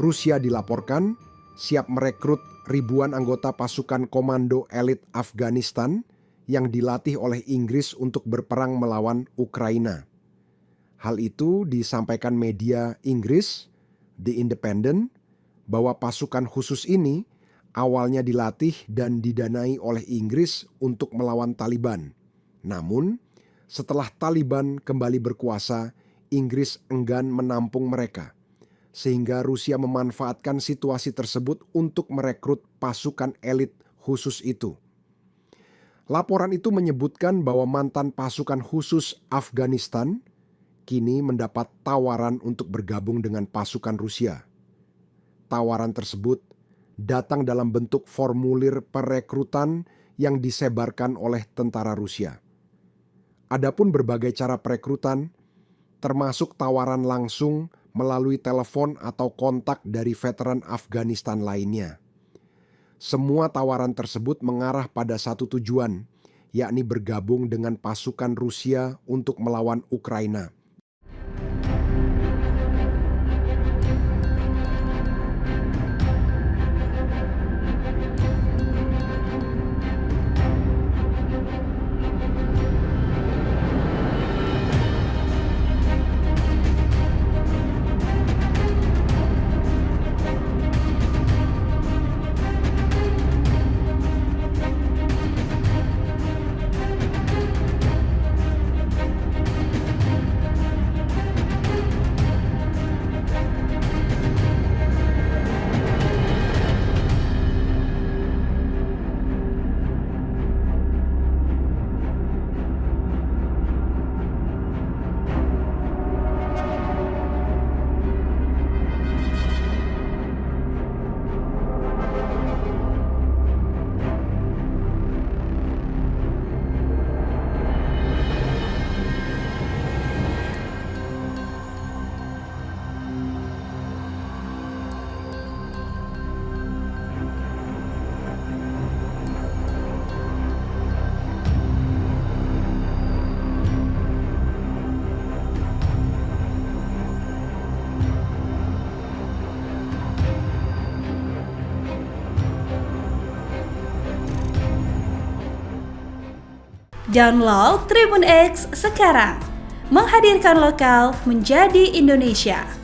Rusia dilaporkan siap merekrut ribuan anggota pasukan komando elit Afghanistan yang dilatih oleh Inggris untuk berperang melawan Ukraina. Hal itu disampaikan media Inggris, The Independent, bahwa pasukan khusus ini awalnya dilatih dan didanai oleh Inggris untuk melawan Taliban. Namun, setelah Taliban kembali berkuasa, Inggris enggan menampung mereka, sehingga Rusia memanfaatkan situasi tersebut untuk merekrut pasukan elit khusus itu. Laporan itu menyebutkan bahwa mantan pasukan khusus Afghanistan kini mendapat tawaran untuk bergabung dengan pasukan Rusia. Tawaran tersebut datang dalam bentuk formulir perekrutan yang disebarkan oleh tentara Rusia. Adapun berbagai cara perekrutan, termasuk tawaran langsung melalui telepon atau kontak dari veteran Afghanistan lainnya. Semua tawaran tersebut mengarah pada satu tujuan, yakni bergabung dengan pasukan Rusia untuk melawan Ukraina. Download Tribun X sekarang, menghadirkan lokal menjadi Indonesia.